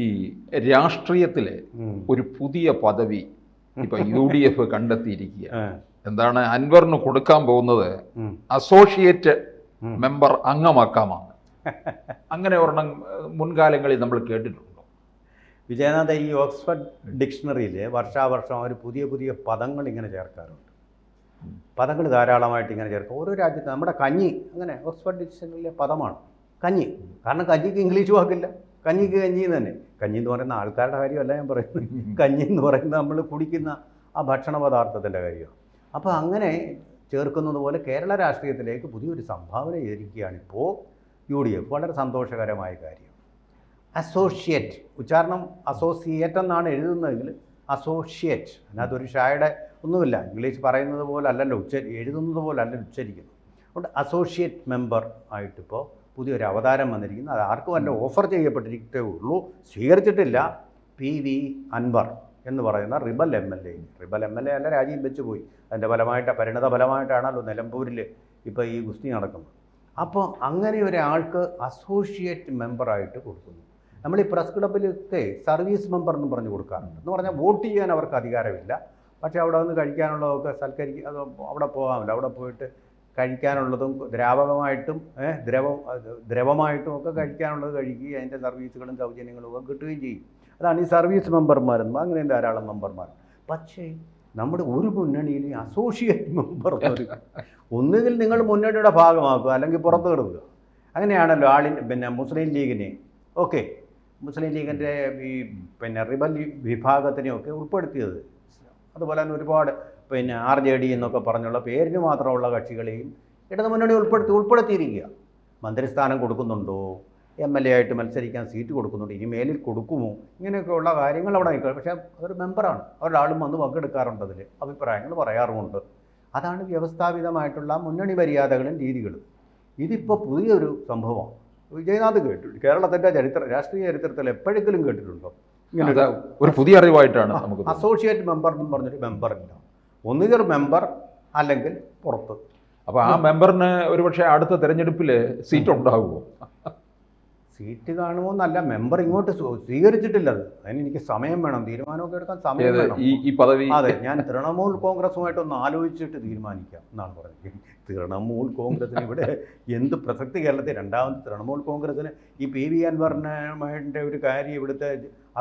ഈ രാഷ്ട്രീയത്തിലെ ഒരു പുതിയ പദവി ഇപ്പൊ UDF കണ്ടെത്തിയിരിക്കുക. എന്താണ് അൻവറിന് കൊടുക്കാൻ പോകുന്നത്? അസോസിയേറ്റ് മെമ്പർ അംഗമാക്കാമാണ്. അങ്ങനെ ഒരെണ്ണം മുൻകാലങ്ങളിൽ നമ്മൾ കേട്ടിട്ടുണ്ടോ? വിജയനാഥ, ഈ ഓക്സ്ഫോർഡ് ഡിക്ഷണറിയിൽ വർഷാവർഷം അവർ പുതിയ പുതിയ പദങ്ങൾ ഇങ്ങനെ ചേർക്കാറുണ്ട്. പദങ്ങൾ ധാരാളമായിട്ട് ഇങ്ങനെ ചേർക്കും. ഓരോ രാജ്യത്ത് നമ്മുടെ കഞ്ഞി അങ്ങനെ ഓക്സ്ഫോർഡ് ഡിക്ഷണറിയിലെ പദമാണ് കഞ്ഞി. കാരണം കഞ്ഞിക്ക് ഇംഗ്ലീഷ് വാക്കില്ല. കഞ്ഞിക്ക് കഞ്ഞി തന്നെ. കഞ്ഞി എന്ന് പറയുന്ന ആൾക്കാരുടെ കാര്യമല്ല ഞാൻ പറയുന്നത്. കഞ്ഞി എന്ന് പറയുന്നത് നമ്മൾ കുടിക്കുന്ന ആ ഭക്ഷണ പദാർത്ഥത്തിൻ്റെ കാര്യമാണ്. അപ്പോൾ അങ്ങനെ ചേർക്കുന്നത് പോലെ കേരള രാഷ്ട്രീയത്തിലേക്ക് പുതിയൊരു സംഭാവന ചെയ്തിരിക്കുകയാണ് ഇപ്പോൾ UDF. വളരെ സന്തോഷകരമായ കാര്യം. അസോസിയേറ്റ്, ഉച്ചാരണം അസോസിയേറ്റ് എന്നാണ് എഴുതുന്നതെങ്കിൽ അസോസിയേറ്റ്, അതിനകത്തൊരു ഷായുടെ ഒന്നുമില്ല. ഇംഗ്ലീഷ് പറയുന്നത് പോലെ അല്ലല്ലോ എഴുതുന്നത് പോലെ അല്ല ഉച്ചരിക്കുന്നു. അതുകൊണ്ട് അസോസിയേറ്റ് മെമ്പർ ആയിട്ടിപ്പോൾ പുതിയൊരു അവതാരം വന്നിരിക്കുന്നു. അത് ആർക്കും അല്ല ഓഫർ ചെയ്യപ്പെട്ടിരിക്കേ ഉള്ളൂ, സ്വീകരിച്ചിട്ടില്ല. PV അൻവർ എന്ന് പറയുന്ന റിബൽ MLA. റിബൽ MLA അല്ല, രാജ്യം വെച്ച് പോയി. അതിൻ്റെ പരിണത ഫലമായിട്ടാണല്ലോ നിലമ്പൂരിൽ ഇപ്പോൾ ഈ ഗുസ്തി നടക്കുന്നത്. അപ്പോൾ അങ്ങനെ ഒരാൾക്ക് അസോസിയേറ്റ് മെമ്പറായിട്ട് കൊടുക്കുന്നു. നമ്മൾ ഈ പ്രസ് ക്ലബ്ബിലൊക്കെ സർവീസ് മെമ്പർ എന്ന് പറഞ്ഞ് കൊടുക്കാറുണ്ട്. എന്ന് പറഞ്ഞാൽ വോട്ട് ചെയ്യാൻ അവർക്ക് അധികാരമില്ല, പക്ഷേ അവിടെ വന്ന് കഴിക്കാനുള്ളതൊക്കെ അത് അവിടെ പോകാമല്ലോ. അവിടെ പോയിട്ട് കഴിക്കാനുള്ളതും ദ്രാവകമായിട്ടും ദ്രവമായിട്ടും ഒക്കെ കഴിക്കാനുള്ളത് കഴിക്കുകയും അതിൻ്റെ സർവീസുകളും സൗജന്യങ്ങളും ഒക്കെ കിട്ടുകയും ചെയ്യും. അതാണ് ഈ സർവീസ് മെമ്പർമാരെന്ന്. അങ്ങനെ ധാരാളം മെമ്പർമാർ. പക്ഷേ നമ്മുടെ ഒരു മുന്നണിയിൽ അസോസിയേറ്റ് മെമ്പർ ഒന്നുകിൽ നിങ്ങൾ മുന്നണിയുടെ ഭാഗമാക്കുക, അല്ലെങ്കിൽ പുറത്ത് കിടക്കുക. അങ്ങനെയാണല്ലോ മുസ്ലിം ലീഗിനെ മുസ്ലിം ലീഗിൻ്റെ ഈ റിബൽ വിഭാഗത്തിനെയൊക്കെ ഉൾപ്പെടുത്തിയത്. അതുപോലെ തന്നെ ഒരുപാട് RJD എന്നൊക്കെ പറഞ്ഞുള്ള പേരിന് മാത്രമുള്ള കക്ഷികളെയും ഇടതു മുന്നണി ഉൾപ്പെടുത്തിയിരിക്കുക. മന്ത്രിസ്ഥാനം കൊടുക്കുന്നുണ്ടോ, MLA ആയിട്ട് മത്സരിക്കാൻ സീറ്റ് കൊടുക്കുന്നുണ്ടോ, ഇനി മേലിൽ കൊടുക്കുമോ, ഇങ്ങനെയൊക്കെയുള്ള കാര്യങ്ങൾ അവിടെ നിൽക്കുക. പക്ഷേ അതൊരു മെമ്പറാണ്. ഒരാളും വന്ന് പങ്കെടുക്കാറുണ്ട്, അതിൽ അഭിപ്രായങ്ങൾ പറയാറുമുണ്ട്. അതാണ് വ്യവസ്ഥാപിതമായിട്ടുള്ള മുന്നണി മര്യാദകളും രീതികളും. ഇതിപ്പോൾ പുതിയൊരു സംഭവമാണ്. വിജയനാഥ് കേട്ടിട്ടുണ്ട്. കേരളത്തിൻ്റെ രാഷ്ട്രീയ ചരിത്രത്തിൽ എപ്പോഴെങ്കിലും കേട്ടിട്ടുണ്ടോ ഇങ്ങനെ ഒരു പുതിയ അറിവായിട്ടാണ് നമുക്ക്? അസോസിയേറ്റ് മെമ്പർ എന്നും പറഞ്ഞൊരു മെമ്പറില്ല. ഒന്നുകിൽ മെമ്പർ അല്ലെങ്കിൽ പുറത്ത്. അപ്പോൾ ആ മെമ്പറിന് ഒരുപക്ഷെ അടുത്ത തെരഞ്ഞെടുപ്പിൽ സീറ്റ് ഉണ്ടാകുമോ? സീറ്റ് കാണുമോന്നല്ല, മെമ്പർ ഇങ്ങോട്ട് സ്വീകരിച്ചിട്ടില്ല. അതിന് എനിക്ക് സമയം വേണം, തീരുമാനമൊക്കെ എടുക്കാൻ സമയം വേണം. ഈ പദവി അതെ, ഞാൻ തൃണമൂൽ കോൺഗ്രസുമായിട്ടൊന്ന് ആലോചിച്ചിട്ട് തീരുമാനിക്കാം എന്നാണ് പറഞ്ഞത്. തൃണമൂൽ കോൺഗ്രസിന് ഇവിടെ എന്ത് പ്രസക്തി കേരളത്തിൽ? രണ്ടാമത് തൃണമൂൽ കോൺഗ്രസിന് ഈ PV അൻവറിൻ്റെ ഒരു കാര്യം, ഇവിടുത്തെ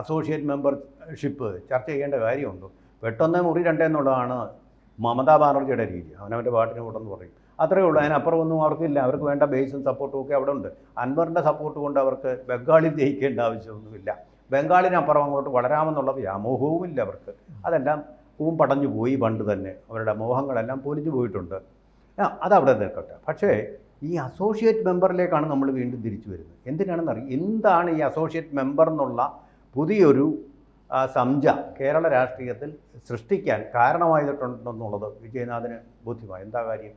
അസോസിയേറ്റ് മെമ്പർഷിപ്പ് ചർച്ച ചെയ്യേണ്ട കാര്യമുണ്ടോ? വെട്ടൊന്നേ മുറി രണ്ടേ എന്നുള്ളതാണ് മമതാ ബാനർജിയുടെ രീതി. അവനവൻ്റെ പാട്ടിന് കൂടെന്ന് പറയും, അത്രയേ ഉള്ളൂ. അതിനപ്പുറം ഒന്നും അവർക്കില്ല. അവർക്ക് വേണ്ട ബേസും സപ്പോർട്ടും ഒക്കെ അവിടെ ഉണ്ട്. അൻവറിൻ്റെ സപ്പോർട്ട് കൊണ്ട് അവർക്ക് ബംഗാളിൽ ജയിക്കേണ്ട ആവശ്യമൊന്നുമില്ല. ബംഗാളിനപ്പുറം അങ്ങോട്ട് വളരാമെന്നുള്ള വ്യാമോഹവുമില്ല അവർക്ക്. അതെല്ലാം പടഞ്ഞു പോയി പണ്ട് തന്നെ. അവരുടെ മോഹങ്ങളെല്ലാം പൊലിഞ്ഞു പോയിട്ടുണ്ട്. അതവിടെ നിൽക്കട്ടെ. പക്ഷേ ഈ അസോസിയേറ്റ് മെമ്പറിലേക്കാണ് നമ്മൾ വീണ്ടും തിരിച്ചു വരുന്നത്. എന്തിനാണെന്നറിയാം. എന്താണ് ഈ അസോസിയേറ്റ് മെമ്പർ എന്നുള്ള പുതിയൊരു സംജ കേരള രാഷ്ട്രീയത്തിൽ സൃഷ്ടിക്കാൻ കാരണമായിട്ടുണ്ടെന്നുള്ളത് വിജയനാഥിന് ബോധ്യമായി. എന്താ കാര്യം?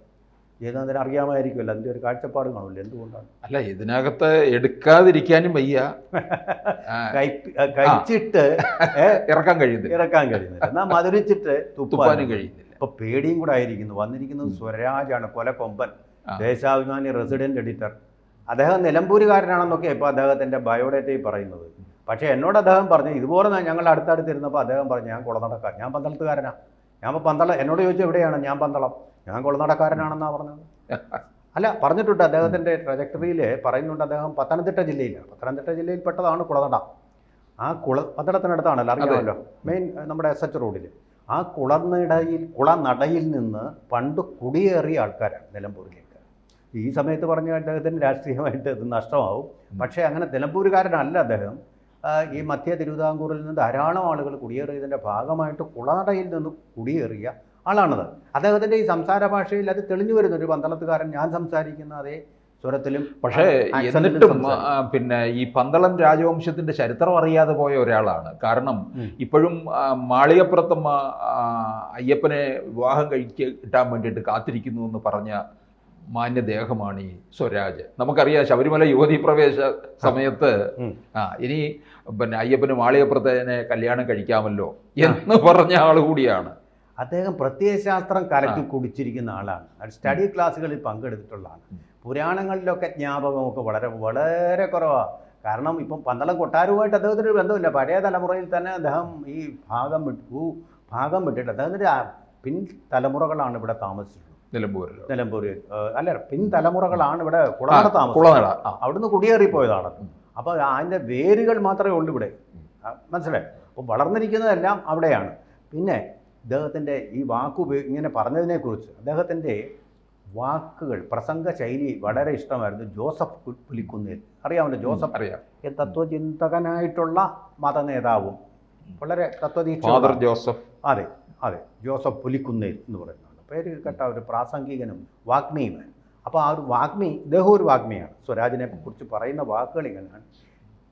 വിജയനാഥിന് അറിയാമായിരിക്കുമല്ലോ, അതിൻ്റെ ഒരു കാഴ്ചപ്പാട് കാണില്ല. എന്തുകൊണ്ടാണ്? അല്ല, ഇതിനകത്ത് എടുക്കാതിരിക്കാനും വയ്യ, കഴിച്ചിട്ട് ഇറക്കാൻ കഴിയുന്നില്ല, എന്നാൽ മധുരിച്ചിട്ട് തുപ്പാനും കഴിയുന്നില്ല. ഇപ്പോൾ പേടിയും കൂടെ ആയിരിക്കുന്നു. വന്നിരിക്കുന്നത് സ്വരാജാണ്, കൊലക്കൊമ്പൻ, ദേശാഭിമാനി റെസിഡന്റ് എഡിറ്റർ. അദ്ദേഹം നിലമ്പൂരുകാരനാണെന്നൊക്കെ ഇപ്പോൾ അദ്ദേഹത്തിൻ്റെ ബയോഡേറ്റയിൽ പറയുന്നത്. പക്ഷേ എന്നോട് അദ്ദേഹം പറഞ്ഞു, ഇതുപോലെ ഞങ്ങൾ അടുത്തടുത്തിരുന്നപ്പോൾ അദ്ദേഹം പറഞ്ഞു, ഞാൻ കുളനടക്കാരൻ, ഞാൻ പന്തളത്തുകാരനാണ്. ഞാൻ എന്നോട് ചോദിച്ചു എവിടെയാണ്? ഞാൻ പന്തളം, ഞാൻ കുളനടക്കാരനാണെന്നാണ് പറഞ്ഞത്. അല്ല, പറഞ്ഞിട്ടുണ്ട്. അദ്ദേഹത്തിൻ്റെ ട്രജക്ടറിയിൽ പറയുന്നുണ്ട്. അദ്ദേഹം പത്തനംതിട്ട ജില്ലയിലാണ്. പത്തനംതിട്ട ജില്ലയിൽ പെട്ടതാണ് കുളനട. ആ പന്തളത്തിനടുത്താണല്ലോ, അറിയാമല്ലോ, മെയിൻ നമ്മുടെ SH റോഡിൽ. ആ കുളനടയിൽ നിന്ന് പണ്ട് കുടിയേറിയ ആൾക്കാരാണ് നിലമ്പൂരിലേക്ക്. ഈ സമയത്ത് പറഞ്ഞ അദ്ദേഹത്തിന് രാഷ്ട്രീയമായിട്ട് ഇത് നഷ്ടമാവും. പക്ഷേ അങ്ങനെ നിലമ്പൂരുകാരനല്ല അദ്ദേഹം. ഈ മധ്യ തിരുവിതാംകൂറിൽ നിന്ന് ധാരാളം ആളുകൾ കുടിയേറിയതിൻ്റെ ഭാഗമായിട്ട് കുളനടയിൽ നിന്ന് കുടിയേറിയ ആളാണത്. അദ്ദേഹത്തിൻ്റെ ഈ സംസാര ഭാഷയിൽ അത് തെളിഞ്ഞു വരുന്നു. ഒരു പന്തളത്തുകാരൻ ഞാൻ സംസാരിക്കുന്ന അതേ സ്വരത്തിലും. പക്ഷേ എന്നിട്ടും ഈ പന്തളം രാജവംശത്തിന്റെ ചരിത്രം അറിയാതെ പോയ ഒരാളാണ്. കാരണം ഇപ്പോഴും മാളികപ്പുറത്തമ്മ അയ്യപ്പനെ വിവാഹം കിട്ടാൻ വേണ്ടിയിട്ട് കാത്തിരിക്കുന്നു എന്ന് പറഞ്ഞ മാന്യദേഹമാണ് ഈ സ്വരാജ്. നമുക്കറിയാം, ശബരിമല യുവതീ പ്രവേശ സമയത്ത് ഇനി അയ്യപ്പന് മാളികപ്പുറത്തിനെ കല്യാണം കഴിക്കാമല്ലോ എന്ന് പറഞ്ഞ ആൾ കൂടിയാണ് അദ്ദേഹം. പ്രത്യയശാസ്ത്രം കലക്കി കുടിച്ചിരിക്കുന്ന ആളാണ്. സ്റ്റഡി ക്ലാസ്സുകളിൽ പങ്കെടുത്തിട്ടുള്ളതാണ്. പുരാണങ്ങളിലൊക്കെ ജ്ഞാപകമൊക്കെ വളരെ വളരെ കുറവാണ്. കാരണം ഇപ്പം പന്തളം കൊട്ടാരവുമായിട്ട് അദ്ദേഹത്തിന് ഒരു ബന്ധമില്ല. പഴയ തലമുറയിൽ തന്നെ അദ്ദേഹം ഈ ഭാഗം വിട്ടിട്ട് അദ്ദേഹത്തിൻ്റെ പിൻ തലമുറകളാണ് ഇവിടെ താമസിച്ചിട്ടുള്ളത്. നിലമ്പൂരിൽ അല്ല, പിൻ തലമുറകളാണ് ഇവിടെ കുളനട താമസിച്ചത്. അവിടുന്ന് കുടിയേറിപ്പോയതാണ്. അപ്പോൾ അതിൻ്റെ വേരുകൾ മാത്രമേ ഉള്ളൂ ഇവിടെ. മനസ്സിലായി? അപ്പോൾ വളർന്നിരിക്കുന്നതെല്ലാം അവിടെയാണ്. പിന്നെ അദ്ദേഹത്തിൻ്റെ ഈ ഇങ്ങനെ പറഞ്ഞതിനെക്കുറിച്ച് അദ്ദേഹത്തിൻ്റെ വാക്കുകൾ, പ്രസംഗ ശൈലി വളരെ ഇഷ്ടമായിരുന്നു. ജോസഫ് പുലിക്കുന്നേൽ അറിയാമല്ലോ. ജോസഫ് അറിയാം. തത്വചിന്തകനായിട്ടുള്ള മതനേതാവും വളരെ തത്വദീക്ഷ ജോസഫ്. അതെ അതെ, ജോസഫ് പുലിക്കുന്നേൽ എന്ന് പറയുന്നതാണ്. പേര് കേട്ട ഒരു പ്രാസംഗികനും വാഗ്മിയുമാണ്. അപ്പോൾ ആ ഒരു വാഗ്മി, ഇദ്ദേഹം ഒരു വാഗ്മിയാണ്. സ്വരാജിനെ കുറിച്ച് പറയുന്ന വാക്കുകൾ ഇങ്ങനെയാണ്: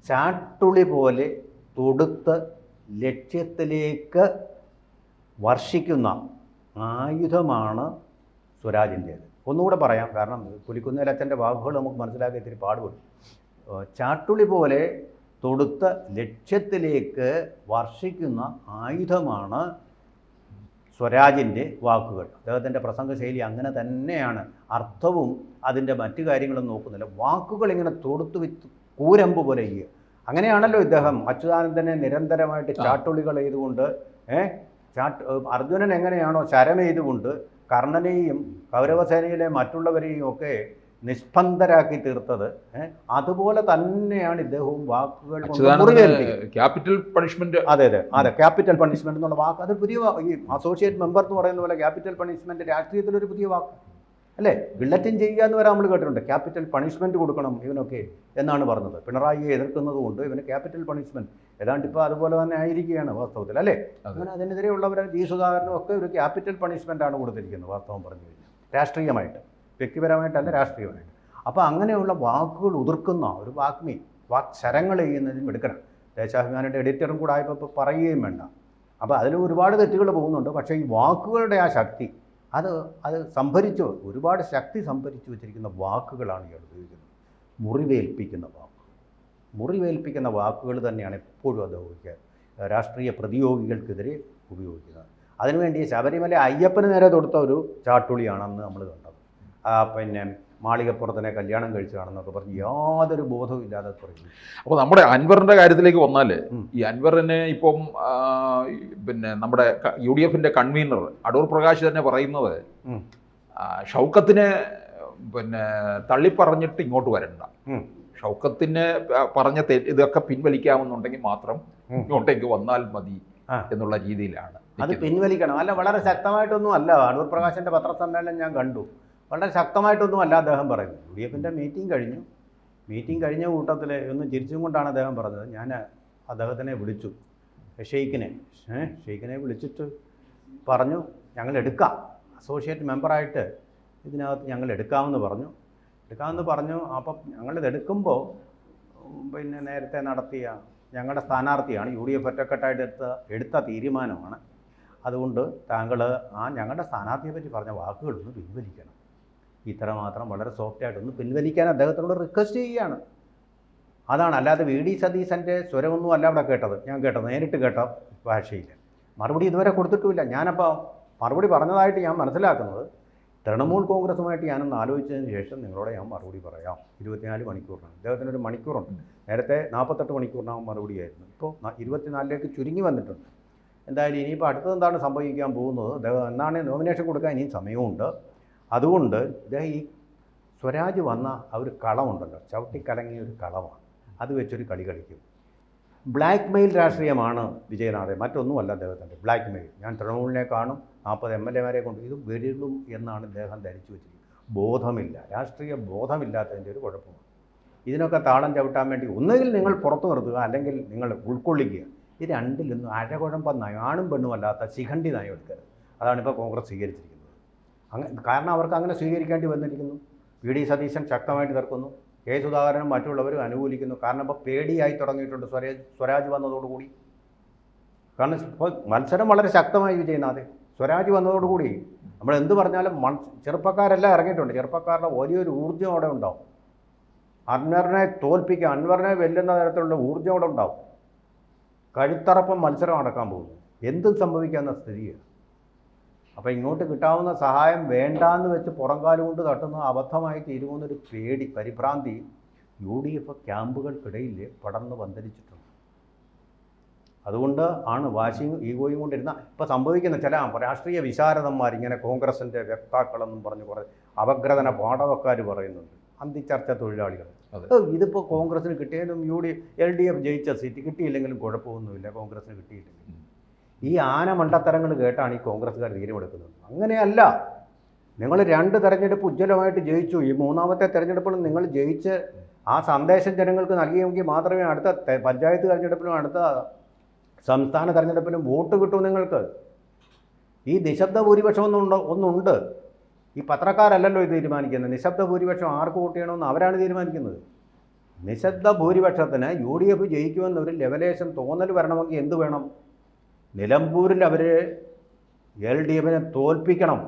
ചാട്ടുളി പോലെ തൊടുത്ത് ലക്ഷ്യത്തിലേക്ക് വർഷിക്കുന്ന ആയുധമാണ് സ്വരാജിൻ്റേത്. ഒന്നുകൂടെ പറയാം, കാരണം പുലിക്കുന്നേലച്ഛൻ്റെ വാക്കുകൾ നമുക്ക് മനസ്സിലാക്കി ഇത്തിരി പാടുപെടും. ചാട്ടുളി പോലെ തൊടുത്ത ലക്ഷ്യത്തിലേക്ക് വർഷിക്കുന്ന ആയുധമാണ് സ്വരാജിൻ്റെ വാക്കുകൾ. അദ്ദേഹത്തിൻ്റെ പ്രസംഗശൈലി അങ്ങനെ തന്നെയാണ്. അർത്ഥവും അതിൻ്റെ മറ്റു കാര്യങ്ങളും നോക്കുന്നില്ല. വാക്കുകൾ ഇങ്ങനെ തൊടുത്ത് വിത്ത് കൂരമ്പ് പോലെ ചെയ്യുക. അങ്ങനെയാണല്ലോ ഇദ്ദേഹം അച്യുതാനന്ദനെ നിരന്തരമായിട്ട് ചാട്ടുളികൾ ചെയ്തുകൊണ്ട് അർജുനൻ എങ്ങനെയാണോ ശരമെയ്തുകൊണ്ട് കർണനെയും കൗരവസേനയിലെ മറ്റുള്ളവരെയും ഒക്കെ നിഷ്പന്ദരാക്കി തീർത്തത്, അതുപോലെ തന്നെയാണ് ഇദ്ദേഹവും വാക്കുകൾ ക്യാപിറ്റൽ പണിഷ്മെന്റ്. അതെ അതെ അതെ, ക്യാപിറ്റൽ പണിഷ്മെന്റ് എന്നുള്ള വാക്ക് അത് പുതിയ ഈ അസോസിയേറ്റ് മെമ്പർ എന്ന് പറയുന്ന പോലെ ക്യാപിറ്റൽ പണിഷ്മെന്റ് രാഷ്ട്രീയത്തിലൊരു പുതിയ വാക്ക് അല്ലേ? ഗില്ലറ്റിൻ ചെയ്യുക എന്ന് വരെ നമ്മൾ കേട്ടിട്ടുണ്ട്. ക്യാപിറ്റൽ പണിഷ്മെന്റ് കൊടുക്കണം ഇവനൊക്കെ എന്നാണ് പറഞ്ഞത്. പിണറായിയെ എതിർക്കുന്നത് കൊണ്ട് ഇവന് ക്യാപിറ്റൽ പണിഷ്മെന്റ് ഏതാണ്ട് ഇപ്പോൾ അതുപോലെ തന്നെ ആയിരിക്കുകയാണ് വാസ്തവത്തിൽ അല്ലേ? അങ്ങനെ അതിനെതിരെയുള്ളവരെ ജി സുധാകരനും ഒക്കെ ഒരു ക്യാപിറ്റൽ പണിഷ്മെന്റാണ് കൊടുത്തിരിക്കുന്നത് വാസ്തവം പറഞ്ഞു കഴിഞ്ഞാൽ, രാഷ്ട്രീയമായിട്ട്, വ്യക്തിപരമായിട്ടല്ല രാഷ്ട്രീയമായിട്ട്. അപ്പോൾ അങ്ങനെയുള്ള വാക്കുകൾ ഉതിർക്കുന്ന ഒരു വാക്ശരങ്ങൾ ചെയ്യുന്നതിനും എടുക്കണം. ദേശാഭിമാനിയുടെ എഡിറ്ററും കൂടെ ആയപ്പോൾ പറയുകയും വേണ്ട. അപ്പോൾ അതിൽ ഒരുപാട് തെറ്റുകൾ പോകുന്നുണ്ട്. പക്ഷേ ഈ വാക്കുകളുടെ ആ ശക്തി അത് ഒരുപാട് ശക്തി സംഭരിച്ചു വെച്ചിരിക്കുന്ന വാക്കുകളാണ് ഇയാൾ ഉപയോഗിക്കുന്നത്. മുറിവേൽപ്പിക്കുന്ന വാക്കുകൾ തന്നെയാണ് എപ്പോഴും അത് ഉപയോഗിക്കുക. രാഷ്ട്രീയ പ്രതിയോഗികൾക്കെതിരെ ഉപയോഗിക്കുന്നത്. അതിനുവേണ്ടി ശബരിമല അയ്യപ്പന് നേരെ തൊടുത്ത ഒരു ചാട്ടുളിയാണെന്ന് നമ്മൾ കണ്ടത്. പിന്നെ മാളികപ്പുറത്തിനെ കല്യാണം കഴിച്ചതാണെന്നൊക്കെ പറഞ്ഞ് യാതൊരു ബോധവും ഇല്ലാതെ പറയുന്നു. അപ്പോൾ നമ്മുടെ അൻവറിൻ്റെ കാര്യത്തിലേക്ക് വന്നാൽ, ഈ അൻവറിനെ ഇപ്പം പിന്നെ നമ്മുടെ UDF കൺവീനർ അടൂർ പ്രകാശ് തന്നെ പറയുന്നത് ഷൗക്കത്തിനെ പിന്നെ തള്ളിപ്പറഞ്ഞിട്ട് ഇങ്ങോട്ട് വരണ്ട, ഷൗക്കത്തിന് പറഞ്ഞ ഇതൊക്കെ പിൻവലിക്കാമെന്നുണ്ടെങ്കിൽ മാത്രം ഇങ്ങോട്ടേക്ക് വന്നാൽ മതി എന്നുള്ള രീതിയിലാണ്. അത് പിൻവലിക്കണം. അല്ല, വളരെ ശക്തമായിട്ടൊന്നും അല്ല. അടൂർ പ്രകാശിൻ്റെ പത്രസമ്മേളനം ഞാൻ കണ്ടു. വളരെ ശക്തമായിട്ടൊന്നും അല്ല അദ്ദേഹം പറയുന്നത്. UDF മീറ്റിംഗ് കഴിഞ്ഞ കൂട്ടത്തിൽ ഒന്ന് ചിരിച്ചും കൊണ്ടാണ് അദ്ദേഹം പറഞ്ഞത്. ഞാൻ അദ്ദേഹത്തിനെ വിളിച്ചു, ഷെയ്ഖിനെ വിളിച്ചിട്ട് പറഞ്ഞു, ഞങ്ങൾ എടുക്കാം, അസോസിയേറ്റ് മെമ്പറായിട്ട് ഇതിനകത്ത് ഞങ്ങൾ എടുക്കാമെന്ന് പറഞ്ഞു. അപ്പം ഞങ്ങളിതെടുക്കുമ്പോൾ പിന്നെ നേരത്തെ നടത്തിയ ഞങ്ങളുടെ സ്ഥാനാർത്ഥിയാണ്, UDF ഒറ്റക്കെട്ടായിട്ട് എടുത്ത തീരുമാനമാണ്. അതുകൊണ്ട് താങ്കൾ ഞങ്ങളുടെ സ്ഥാനാർത്ഥിയെ പറ്റി പറഞ്ഞ വാക്കുകളൊന്ന് പിൻവലിക്കണം. ഇത്രമാത്രം വളരെ സോഫ്റ്റായിട്ടൊന്ന് പിൻവലിക്കാൻ അദ്ദേഹത്തോട് റിക്വസ്റ്റ് ചെയ്യുകയാണ്. അതാണ്, അല്ലാതെ VD സതീശൻ്റെ സ്വരമൊന്നും അല്ല അവിടെ കേട്ടത്. ഞാൻ നേരിട്ട് കേട്ട ഭാഷയിൽ മറുപടി ഇതുവരെ കൊടുത്തിട്ടുമില്ല. ഞാനപ്പോൾ മറുപടി പറഞ്ഞതായിട്ട് ഞാൻ മനസ്സിലാക്കുന്നത്, തൃണമൂൽ കോൺഗ്രസുമായിട്ട് ഞാനൊന്ന് ആലോചിച്ചതിന് ശേഷം നിങ്ങളോട് ഞാൻ മറുപടി പറയാം. 24 മണിക്കൂറിനാണ്. അദ്ദേഹത്തിനൊരു മണിക്കൂറുണ്ട്. നേരത്തെ 48 മണിക്കൂറിനാവും മറുപടിയായിരുന്നു. ഇപ്പോൾ 24ലേക്ക് ചുരുങ്ങി വന്നിട്ടുണ്ട്. എന്തായാലും ഇനിയിപ്പോൾ അടുത്തതെന്താണ് സംഭവിക്കാൻ പോകുന്നത്? അദ്ദേഹം എന്നാണ് നോമിനേഷൻ കൊടുക്കാൻ ഇനിയും സമയമുണ്ട്. അതുകൊണ്ട് ഇദ്ദേഹം ഈ സ്വരാജ് വന്ന ആ ഒരു കളമുണ്ടല്ലോ, ചവിട്ടിക്കലങ്ങിയ ഒരു കളമാണ്, അത് വെച്ചൊരു കളി കളിക്കും. ബ്ലാക്ക് മെയിൽ രാഷ്ട്രീയമാണ് വിജയനാഥൻ, മറ്റൊന്നുമല്ല അദ്ദേഹത്തിൻ്റെ ബ്ലാക്ക് മെയിൽ. ഞാൻ തൃണമൂലിനെ കാണും, 40 MLA കൊണ്ട് ഇത് വരുള്ളൂ എന്നാണ് ഇദ്ദേഹം ധരിച്ചു വെച്ചിരിക്കുന്നത്. ബോധമില്ല, രാഷ്ട്രീയ ബോധമില്ലാത്തതിൻ്റെ ഒരു കുഴപ്പമാണ്. ഇതിനൊക്കെ താളം ചവിട്ടാൻ വേണ്ടി ഒന്നുകിൽ നിങ്ങൾ പുറത്തു നിർത്തുക, അല്ലെങ്കിൽ നിങ്ങൾ ഉൾക്കൊള്ളിക്കുക. ഈ രണ്ടിലൊന്നും അഴകുഴമ്പം നയം, ആണും പെണ്ണുമല്ലാത്ത ശിഖണ്ഡി നയം എടുക്കരുത്. അതാണിപ്പോൾ കോൺഗ്രസ് സ്വീകരിച്ചിരിക്കുന്നത്. കാരണം അവർക്ക് അങ്ങനെ സ്വീകരിക്കേണ്ടി വന്നിരിക്കുന്നു. VD സതീശൻ ശക്തമായിട്ട് എതിർക്കുന്നു, K സുധാകരനും മറ്റുള്ളവരും അനുകൂലിക്കുന്നു. കാരണം ഇപ്പോൾ പേടിയായി തുടങ്ങിയിട്ടുണ്ട് സ്വരാജ് വന്നതോടുകൂടി. കാരണം ഇപ്പോൾ മത്സരം വളരെ ശക്തമായി വിജയനാഥ്. സ്വരാജ് വന്നതോടുകൂടി നമ്മൾ എന്ത് പറഞ്ഞാലും ചെറുപ്പക്കാരെല്ലാം ഇറങ്ങിയിട്ടുണ്ട്. ചെറുപ്പക്കാരുടെ വലിയൊരു ഊർജ്ജം അവിടെ ഉണ്ടാവും. അൻവറിനെ തോൽപ്പിക്കുക, അൻവറിനെ വെല്ലുന്ന തരത്തിലുള്ള ഊർജ്ജം അവിടെ ഉണ്ടാവും. കഴുത്തറപ്പം മത്സരം നടക്കാൻ പോകുന്നു. എന്തും സംഭവിക്കാവുന്ന സ്ഥിതിയാണ്. അപ്പോൾ ഇങ്ങോട്ട് കിട്ടാവുന്ന സഹായം വേണ്ടാന്ന് വെച്ച് പുറംകാല് കൊണ്ട് തട്ടുന്ന അബദ്ധമായി തീരുമെന്നൊരു പരിഭ്രാന്തി UDF ക്യാമ്പുകൾക്കിടയിൽ പടർന്ന് പന്തലിച്ചിട്ടുണ്ട്. അതുകൊണ്ട് ആണ് വാശിയും ഈഗോയും കൊണ്ടിരുന്ന ഇപ്പോൾ സംഭവിക്കുന്ന ചില രാഷ്ട്രീയ വിശാരദന്മാർ ഇങ്ങനെ കോൺഗ്രസിൻ്റെ വക്താക്കളെന്നും പറഞ്ഞ് കുറേ അപഗ്രഥന പാഠവക്കാർ പറയുന്നുണ്ട്, അന്തിച്ചർച്ച തൊഴിലാളികൾ. ഇതിപ്പോൾ കോൺഗ്രസിന് കിട്ടിയാലും LDF ജയിച്ച സീറ്റ് കിട്ടിയില്ലെങ്കിലും കുഴപ്പമൊന്നുമില്ല, കോൺഗ്രസിന് കിട്ടിയില്ലെങ്കിലും. ഈ ആന മണ്ടത്തരങ്ങൾ കേട്ടാണ് ഈ കോൺഗ്രസ്സുകാർ തീരുമാനമെടുക്കുന്നത്. അങ്ങനെയല്ല, നിങ്ങൾ 2 തെരഞ്ഞെടുപ്പ് ഉജ്ജ്വലമായിട്ട് ജയിച്ചു. ഈ 3ാമത്തെ തെരഞ്ഞെടുപ്പിലും നിങ്ങൾ ജയിച്ച് ആ സന്ദേശം ജനങ്ങൾക്ക് നൽകിയെങ്കിൽ മാത്രമേ അടുത്ത പഞ്ചായത്ത് തെരഞ്ഞെടുപ്പിലും അടുത്ത സംസ്ഥാന തെരഞ്ഞെടുപ്പിലും വോട്ട് കിട്ടൂ നിങ്ങൾക്ക്. ഈ നിശബ്ദ ഭൂരിപക്ഷം ഒന്നുണ്ട്. ഈ പത്രക്കാരല്ലല്ലോ ഇത് തീരുമാനിക്കുന്നത്. നിശബ്ദ ഭൂരിപക്ഷം ആർക്ക് വോട്ട് ചെയ്യണമെന്ന് അവരാണ് തീരുമാനിക്കുന്നത്. നിശബ്ദ ഭൂരിപക്ഷത്തിന് UDF ജയിക്കുമെന്നൊരു ലെവലേഷൻ തോന്നൽ വരണമെങ്കിൽ എന്ത് വേണം? നിലമ്പൂരിൽ അവർ LDFനെ തോൽപ്പിക്കണം.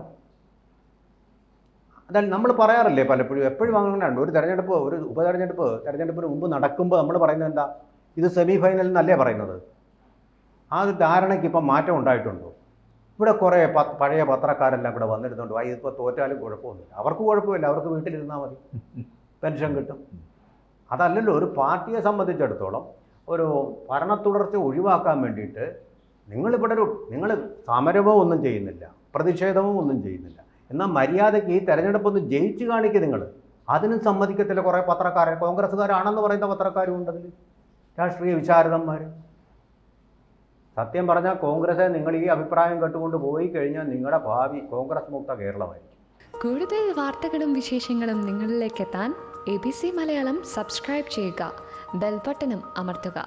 അതായത് നമ്മൾ പറയാറില്ലേ പലപ്പോഴും, എപ്പോഴും അങ്ങനെയുണ്ട്. ഒരു തെരഞ്ഞെടുപ്പിന് മുമ്പ് നടക്കുമ്പോൾ നമ്മൾ പറയുന്നത് എന്താ? ഇത് സെമി ഫൈനൽ എന്നല്ലേ പറയുന്നത്. ആ ധാരണയ്ക്ക് ഇപ്പം മാറ്റം ഉണ്ടായിട്ടുണ്ടോ? ഇവിടെ കുറേ പഴയ പത്രക്കാരെല്ലാം കൂടെ വന്നിരുന്നുണ്ട്. ഇതിപ്പോൾ തോറ്റാലും കുഴപ്പമൊന്നുമില്ല, അവർക്ക് കുഴപ്പമില്ല, അവർക്ക് വീട്ടിലിരുന്നാൽ മതി, പെൻഷൻ കിട്ടും. അതല്ലല്ലോ ഒരു പാർട്ടിയെ സംബന്ധിച്ചിടത്തോളം. ഒരു ഭരണ തുടർച്ച ഒഴിവാക്കാൻ വേണ്ടിയിട്ട് നിങ്ങൾ സമരമോ ഒന്നും ചെയ്യുന്നില്ല, പ്രതിഷേധമോ ഒന്നും ചെയ്യുന്നില്ല. എന്നാൽ മര്യാദയ്ക്ക് ഈ തെരഞ്ഞെടുപ്പൊന്ന് ജയിച്ചു കാണിക്കുക. നിങ്ങൾ അതിനും സമ്മതിക്കത്തില്ല. കുറേ പത്രക്കാരെ, കോൺഗ്രസ്സുകാരാണെന്ന് പറയുന്ന പത്രക്കാരും ഉണ്ടതിൽ, രാഷ്ട്രീയ വിശാരദന്മാർ. സത്യം പറഞ്ഞാൽ കോൺഗ്രസ് നിങ്ങൾ ഈ അഭിപ്രായം കേട്ടുകൊണ്ട് പോയി കഴിഞ്ഞാൽ നിങ്ങളുടെ ഭാവി കോൺഗ്രസ് മുക്ത കേരളമായിരിക്കും. കൂടുതൽ വാർത്തകളും വിശേഷങ്ങളും നിങ്ങളിലേക്ക് എത്താൻ ABC മലയാളം സബ്സ്ക്രൈബ് ചെയ്യുക, ബെൽ ബട്ടണും അമർത്തുക.